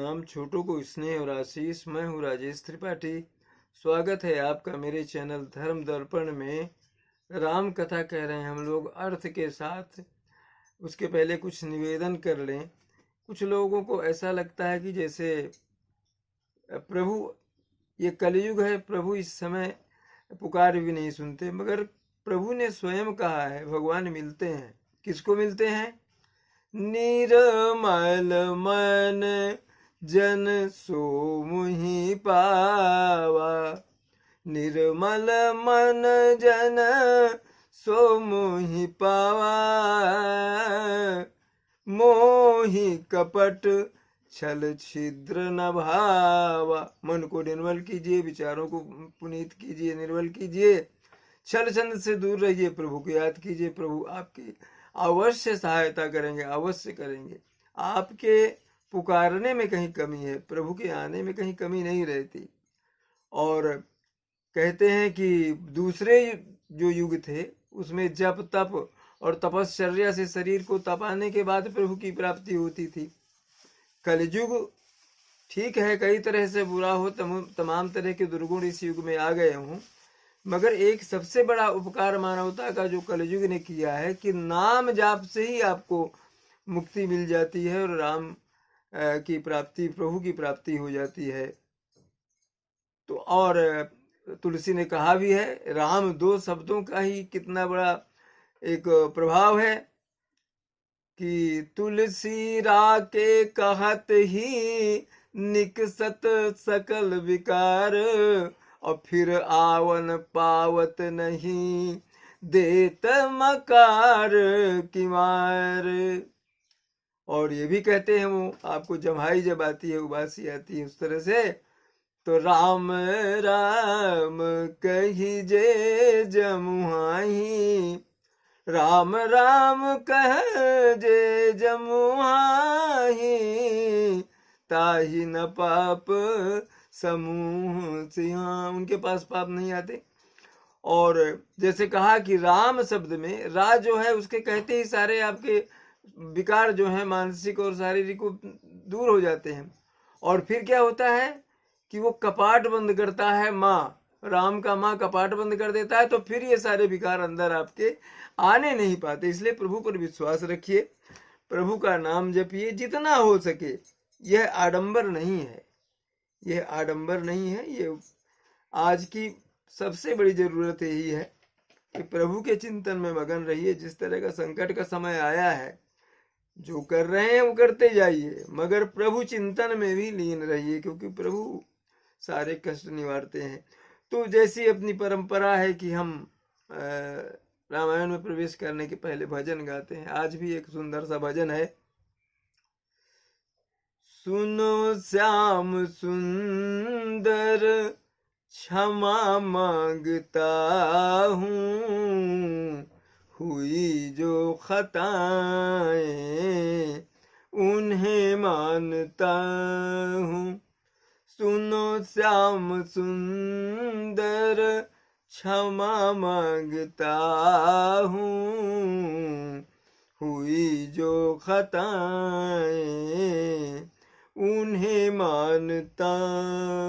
प्रणाम, छोटों को स्नेह और आशीष। मैं हूँ राजेश त्रिपाठी। स्वागत है आपका मेरे चैनल धर्म दर्पण में। राम कथा कह रहे हैं हम लोग अर्थ के साथ। उसके पहले कुछ निवेदन कर लें। कुछ लोगों को ऐसा लगता है कि जैसे प्रभु, ये कलयुग है, प्रभु इस समय पुकार भी नहीं सुनते, मगर प्रभु ने स्वयं कहा है भगवान मिलते हैं। किसको मिलते हैं? निर्मल मन जन सो मुहि पावा, निर्मल मन जन सो मुहि पावा, मोहि कपट छल छिद्र न भावा। मन को निर्मल कीजिए, विचारों को पुनीत कीजिए, निर्मल कीजिए, छल छंद से दूर रहिए, प्रभु को याद कीजिए। प्रभु आपकी अवश्य सहायता करेंगे, अवश्य करेंगे। आपके पुकारने में कहीं कमी है, प्रभु के आने में कहीं कमी नहीं रहती। और कहते हैं कि दूसरे जो युग थे उसमें जप तप और तपश्चर्या से शरीर को तपाने के बाद प्रभु की प्राप्ति होती थी। कलयुग ठीक है, कई तरह से बुरा हो, तमाम तरह के दुर्गुण इस युग में आ गए हों, मगर एक सबसे बड़ा उपकार मानवता का जो कलयुग ने किया है कि नाम जाप से ही आपको मुक्ति मिल जाती है और राम की प्राप्ति, प्रभु की प्राप्ति हो जाती है। तो और तुलसी ने कहा भी है, राम दो शब्दों का ही कितना बड़ा एक प्रभाव है कि तुलसी राके कहत ही निकसत सकल विकार, और फिर आवन पावत नहीं देत मकार की मार। और ये भी कहते हैं वो आपको जम्हाई जब आती है, उबासी आती है, उस तरह से तो राम राम कहिजे जमुहाई, राम राम कह जे जमुहाई, ताहि न पाप समूह सिंहा। उनके पास पाप नहीं आते। और जैसे कहा कि राम शब्द में रा जो है उसके कहते ही सारे आपके विकार जो है मानसिक और शारीरिक दूर हो जाते हैं। और फिर क्या होता है कि वो कपाट बंद करता है, माँ राम का माँ कपाट बंद कर देता है, तो फिर ये सारे विकार अंदर आपके आने नहीं पाते। इसलिए प्रभु पर विश्वास रखिए, प्रभु का नाम जपिए जितना हो सके। यह आडंबर नहीं है, यह आडंबर नहीं है। ये आज की सबसे बड़ी जरूरत यही है कि प्रभु के चिंतन में मगन रहिए। जिस तरह का संकट का समय आया है, जो कर रहे हैं वो करते जाइए, मगर प्रभु चिंतन में भी लीन रहिए, क्योंकि प्रभु सारे कष्ट निवारते हैं। तो जैसी अपनी परंपरा है कि हम रामायण में प्रवेश करने के पहले भजन गाते हैं। आज भी एक सुंदर सा भजन है। सुनो श्याम सुंदर क्षमा मांगता हूँ, हुई जो खताएं उन्हें मानता हूँ। सुनो श्याम सुंदर क्षमा मांगता हूँ, हुई जो खताएं उन्हें मानता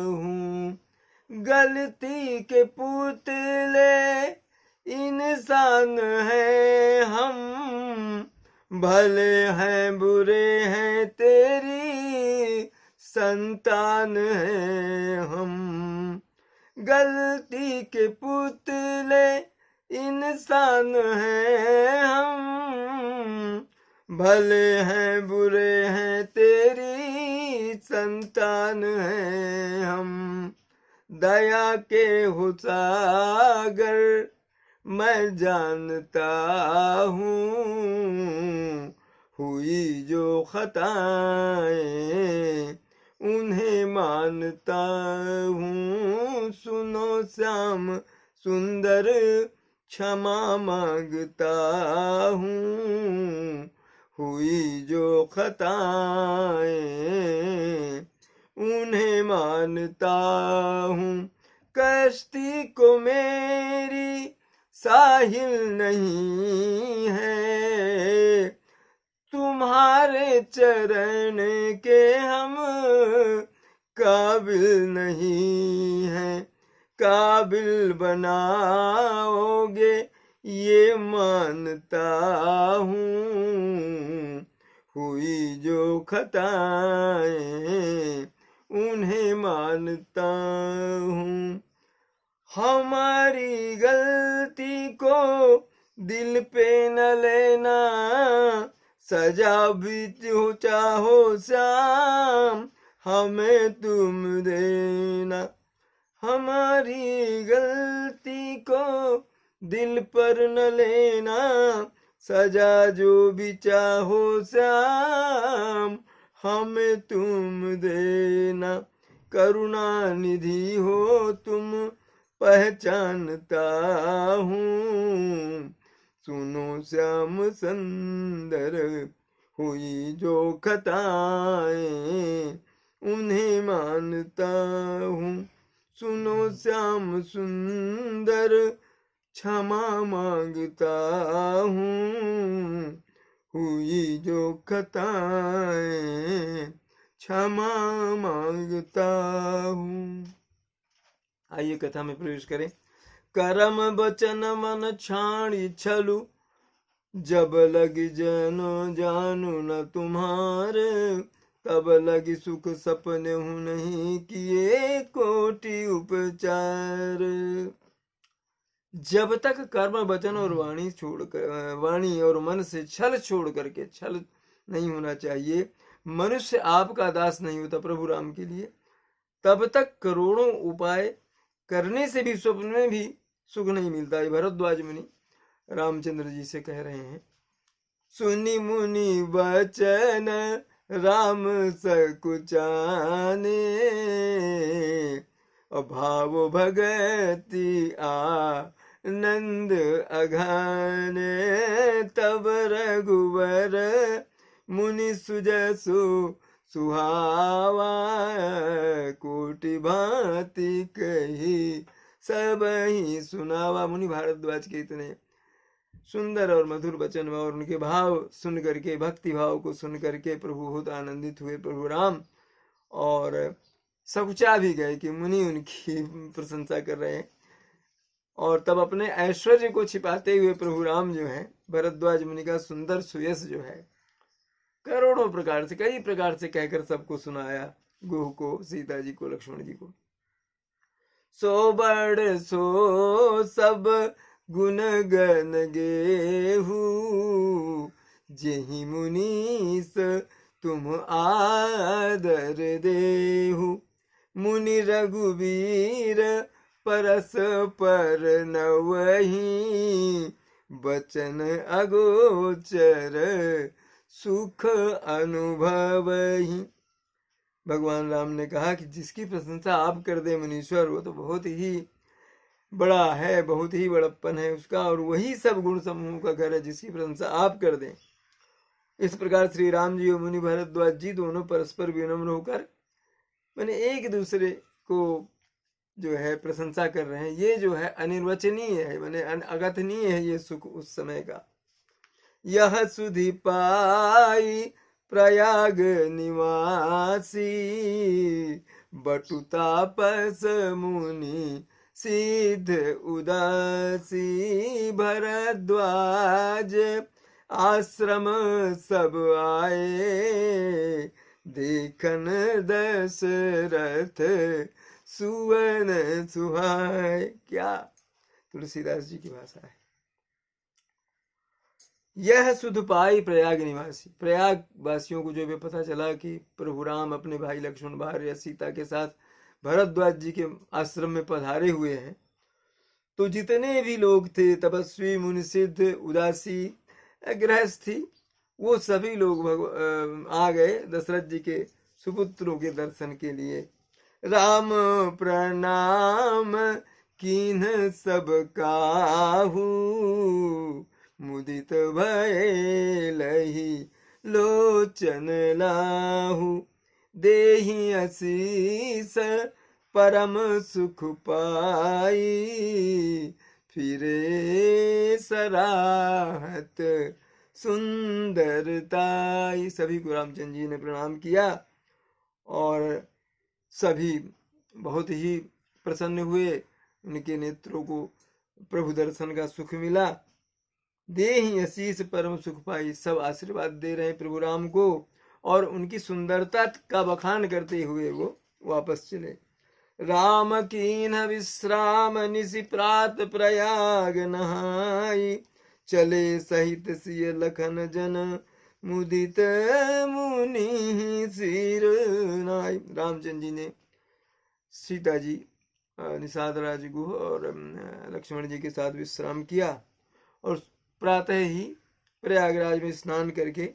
हूँ। गलती के पुतले इंसान हैं हम, भले हैं बुरे हैं तेरी संतान हैं हम। गलती के पुतले इंसान हैं हम, भले हैं बुरे हैं तेरी संतान हैं हम। दया के हो सागर मैं जानता हूँ, हुई जो खताएं उन्हें मानता हूँ। सुनो श्याम सुंदर क्षमा मांगता हूँ, हुई जो खताएं उन्हें मानता हूँ। कश्ती को मेरी साहिल नहीं है, तुम्हारे चरण के हम काबिल नहीं हैं, काबिल बनाओगे ये मानता हूँ, हुई जो खताएं उन्हें मानता हूँ। हमारी गलती को दिल पे न लेना, सजा भी हो चाहो श्याम हमें तुम देना। हमारी गलती को दिल पर न लेना, सजा जो भी चाहो श्याम हमें तुम देना। करुणा निधि हो तुम पहचानता हूँ, सुनो श्याम सुंदर हुई जो खताएं उन्हें मानता हूँ। सुनो श्याम सुंदर क्षमा मांगता हूँ, हुई जो खताएं क्षमा मांगता हूँ। आइए कथा में प्रवेश करें। करम बचन मन छाणी छलु, जब लगी जनो जानू न तुम्हारे, तब लगी सुख सपने हूँ नहीं किए कोटि उपचार। जब तक कर्म वचन और वाणी छोड़कर, वाणी और मन से छल छोड़ करके, छल नहीं होना चाहिए, मनुष्य आपका दास नहीं होता प्रभु राम के लिए, तब तक करोड़ों उपाय करने से भी स्वप्न में भी सुख नहीं मिलता है। भरद्वाज मुनि रामचंद्र जी से कह रहे हैं, सुनी मुनि वचन राम सकुचाने, अभाव भगति आनंद अघाने, तब रघुवर मुनि सुजसु सुहावा, कोटि भांति कही सब ही सुनावा। मुनि भारद्वाज के इतने सुंदर और मधुर वचन और उनके भाव सुन करके, भक्ति भाव को सुन करके प्रभु बहुत आनंदित हुए प्रभु राम, और सकुचा भी गए कि मुनि उनकी प्रशंसा कर रहे हैं। और तब अपने ऐश्वर्य को छिपाते हुए प्रभु राम जो है, भरद्वाज मुनि का सुंदर सुयश जो है, करोड़ों प्रकार से, कई प्रकार से कहकर सबको सुनाया, गोह को, सीता जी को, लक्ष्मण जी को। सो बड़ सो सब गुण गन गेहू, जेहि मुनीस तुम आदर देहु, मुनि रघुवीर परस पर नवही, बचन अगोचर सुख अनुभवहि। भगवान राम ने कहा कि जिसकी प्रशंसा आप कर दे मुनीश्वर, वो तो बहुत ही बड़ा है, बहुत ही बड़प्पन है उसका, और वही सब गुण समूह का घर है जिसकी प्रशंसा आप कर दें। इस प्रकार श्री राम जी और मुनि भरद्वाज जी दोनों परस्पर विनम्र होकर मैंने एक दूसरे को जो है प्रशंसा कर रहे हैं। ये जो है अनिर्वचनीय है, मैंने अगथनीय है ये सुख उस समय का। यह सुधि पाई प्रयाग निवासी, बटु तापस मुनि सिद्ध उदासी, भरद्वाज आश्रम सब आए, देखन दशरथ सुवन सुहाय। क्या तुलसीदास जी की भाषा है। यह सुध पाई प्रयाग निवासी, प्रयाग वासियों को जो भी पता चला कि प्रभु राम अपने भाई लक्ष्मण, भार्या सीता के साथ भरद्वाज जी के आश्रम में पधारे हुए हैं, तो जितने भी लोग थे, तपस्वी, मुनि सिद्ध, उदासी, गृहस्थी, वो सभी लोग आ गए दशरथ जी के सुपुत्रों के दर्शन के लिए। राम प्रणाम कीन सब काहू, मुदित भय लही लोचन लाहू, देहि आशीष परम सुख पाई, फिरे सराहत सुंदरताई। सभी को रामचंद्र जी ने प्रणाम किया और सभी बहुत ही प्रसन्न हुए। उनके नेत्रों को प्रभु दर्शन का सुख मिला। देहि आशीष परम सुख पाई। सब आशीर्वाद दे रहे हैं प्रभु राम को और उनकी सुंदरता का बखान करते हुए वो वापस चले। राम कीन विश्राम निशि प्रात प्रयाग नहाई। चले सहित सिय लखन जन मुदित मुनि सिर नाई। रामचंद्र जी ने सीता जी, निषाद राजगुह और लक्ष्मण जी के साथ विश्राम किया और प्रातः ही प्रयागराज में स्नान करके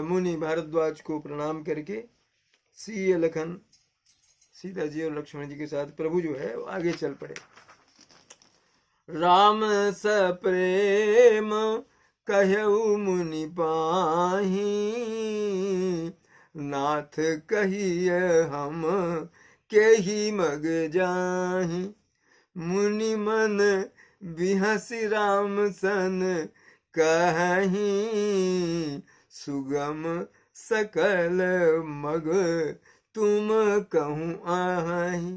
मुनि भारद्वाज को प्रणाम करके सिय लखन सीता जी और लक्ष्मण जी के साथ प्रभु जो है आगे चल पड़े। राम सप्रेम कहऊ मुनि पाही। नाथ कहिए हम के ही मग जाही। मुनि मन बिहसी राम सन कहीं। सुगम सकल मग तुम कहूँ आही।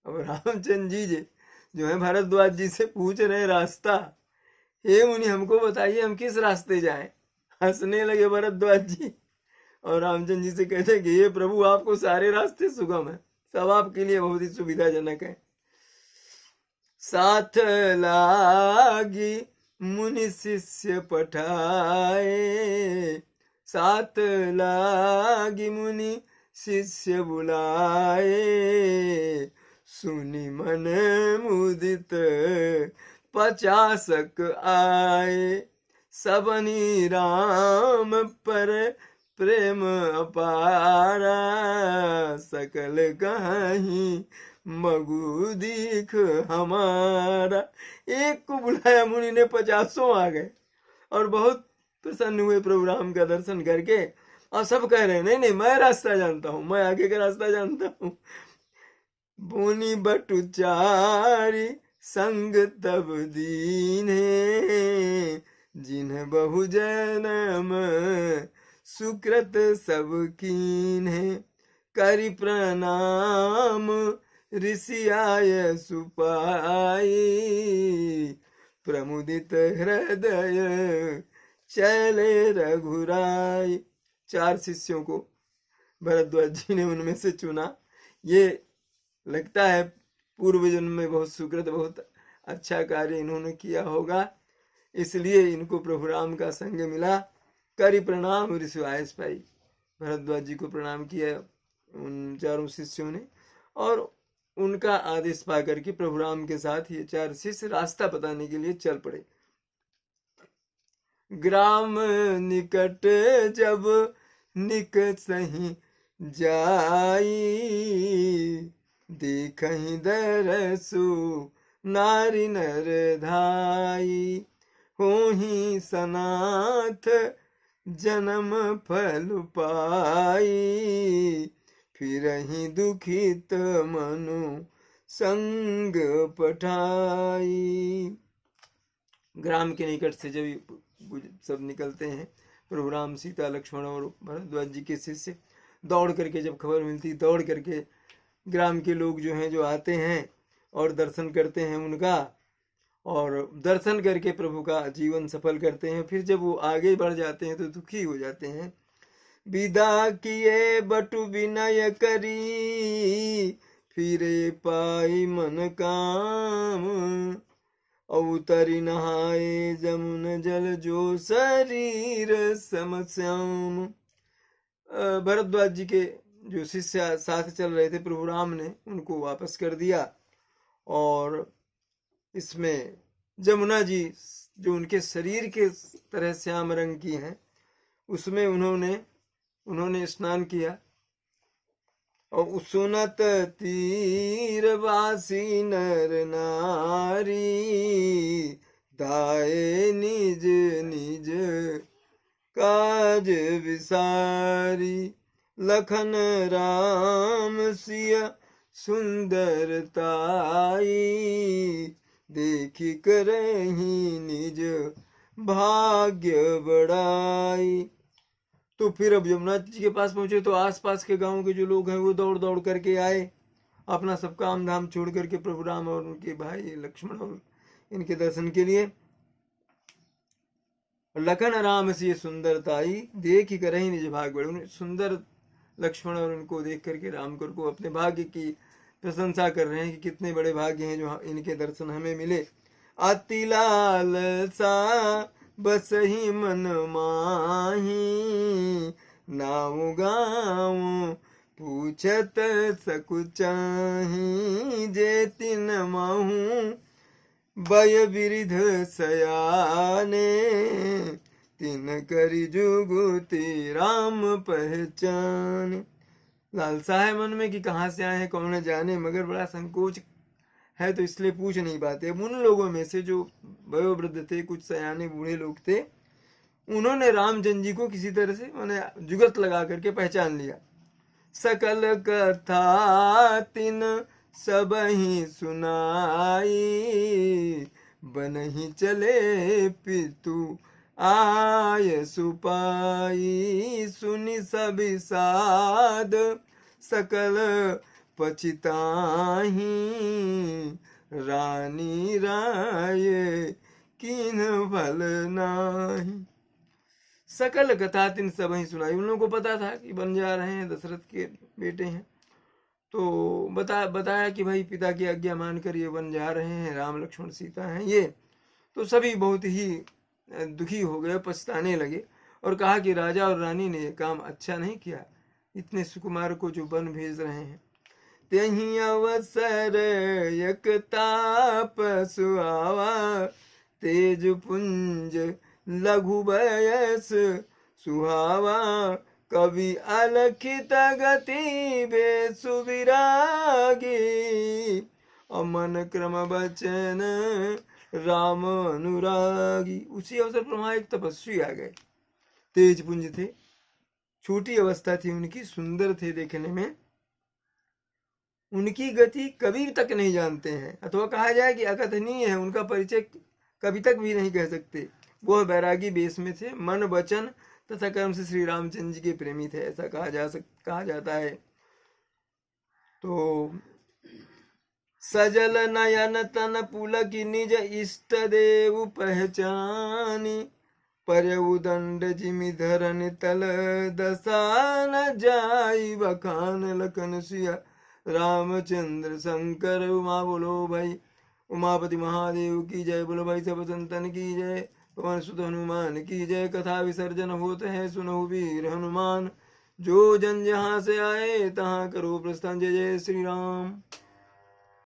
अब रामचंद्र जी जो है भारद्वाज जी से पूछ रहे रास्ता, हे मुनि हमको बताइए हम किस रास्ते जाएं। हंसने लगे भारद्वाज जी और रामचंद्र जी से कहते कि ये प्रभु आपको सारे रास्ते सुगम है, सब आपके लिए बहुत ही सुविधाजनक है। साथ लागी मुनि शिष्य पठाए। साथ लागी मुनि शिष्य बुलाए। सुनि मन मुदित 50 आए। सबनी राम पर प्रेम अपारा। सकल कहीं मगु दीख हमारा। एक को बुलाया मुनि ने 50 आ गए और बहुत प्रसन्न हुए प्रभु राम का दर्शन करके। और सब कह रहे हैं नहीं नहीं मैं रास्ता जानता हूँ, मैं आगे का रास्ता जानता हूँ। बोनी बटुचारी संग तब दीने। जिन्ह बहु जन्म सुकृत सब कीन्हे। करि प्रणाम ऋषि आय सुपाई। प्रमुदित हृदय चले रघुराई। 4 शिष्यों को भरद्वाज जी ने उनमें से चुना। ये लगता है पूर्व जन्म में बहुत सुकृत, बहुत अच्छा कार्य इन्होंने किया होगा, इसलिए इनको प्रभु राम का संग मिला। करि प्रणाम ऋषि आय पाई। भरद्वाज जी को प्रणाम किया उन 4 शिष्यों ने और उनका आदेश पा करके प्रभु राम के साथ ये 4 शिष्य रास्ता बताने के लिए चल पड़े। ग्राम निकट जब निक सही जाई। देखहि दरसु नारी नर धाई। होहि सनाथ जन्म फल पाई। फिरहि दुखित मनु संग पठाई। ग्राम के निकट से जब सब निकलते हैं प्रभु राम, सीता, लक्ष्मण और भरद्वाज जी के शिष्य, दौड़ करके जब खबर मिलती दौड़ करके ग्राम के लोग जो हैं जो आते हैं और दर्शन करते हैं उनका, और दर्शन करके प्रभु का जीवन सफल करते हैं। फिर जब वो आगे बढ़ जाते हैं तो दुखी हो जाते हैं। विदा किए बटु विनय करी। फिरे पाई मन काम। अवतरी नहाए जमुन जल जो शरीर समश्याम। भरद्वाज जी के जो शिष्य साथ चल रहे थे प्रभु राम ने उनको वापस कर दिया और इसमें जमुना जी जो उनके शरीर के तरह श्याम रंग की हैं उसमें उन्होंने स्नान किया। और सुनत तीरवासी नर नारी। धाये निज निज काज विसारी। लखन राम सिय सुंदरताई। देखी करही निज भाग्य बढ़ाई। तो फिर अब यमुना जी के पास पहुंचे तो आसपास के गांव के जो लोग हैं वो दौड़ दौड़ करके आए, अपना सब काम धाम छोड़ करके प्रभु राम और उनके भाई लक्ष्मण और इनके दर्शन के लिए। लखन राम से सुंदरताई देख ही करही निज भाग बढ़े। सुंदर लक्ष्मण और उनको देख करके राम कर को अपने भाग्य की प्रशंसा कर रहे हैं कि कितने बड़े भाग्य हैं जो इनके दर्शन हमें मिले। अति लालसा बस ही मन माही, नाव गाँव पूछत सकुचाही, जे तिन महू बय बिरिध सयाने, तिन करी जुगुति राम पहचान। लालसा है मन में कि कहाँ से आए हैं कौन जाने, मगर बड़ा संकोच है तो इसलिए पूछ नहीं पाते। अब उन लोगों में से जो वयोवृद्ध थे, कुछ सयाने बूढ़े लोग थे, उन्होंने रामचंद्र जी को किसी तरह से मैंने जुगत लगा करके पहचान लिया। सकल कथा तिन सब ही सुनाई, बनहि चले पितु आय सुपाई, सुनि सब साध सकल पछिताही, रानी राय किन भल नाही। सकल कथा तिन सब ही सुनाई। उन लोगों को पता था कि बन जा रहे हैं, दशरथ के बेटे हैं, तो बताया कि भाई पिता की आज्ञा मानकर ये बन जा रहे हैं, राम लक्ष्मण सीता हैं ये। तो सभी बहुत ही दुखी हो गए, पछताने लगे और कहा कि राजा और रानी ने ये काम अच्छा नहीं किया, इतने सुकुमार को जो वन भेज रहे हैं। तेहि अवसर एक ताप सुहावा, तेज पुंज लघु बयस सुहावा, कवि अलखित गति बेसु विरागी, अमन क्रम बचन राम अनुरागी। उसी अवसर पर वहां एक तपस्वी आ गए, तेज पुंज थे, छोटी अवस्था थी उनकी, सुंदर थे देखने में, उनकी गति कभी तक नहीं जानते हैं, अथवा कहा जाए कि अकथनीय है, उनका परिचय कभी तक भी नहीं कह सकते। वह बैरागी बेस में थे, मन वचन तथा कर्म से श्री रामचंद्र जी के प्रेमी थे, ऐसा कहा जाता है। तो सजल नयन तन पुलक निज इष्ट देव पहचानी, परयु दंड जिमि धरन तल दसान जाई, बखान लखन सिया रामचंद्र शंकर। उमा बोलो भाई उमापति महादेव की जय, बोलो भाई सब संतन की जय, पवन सुत हनुमान की जय। कथा विसर्जन होते हैं सुनहु वीर हनुमान, जो जन जहाँ से आए तहाँ करो प्रस्थान। जय जय श्री राम।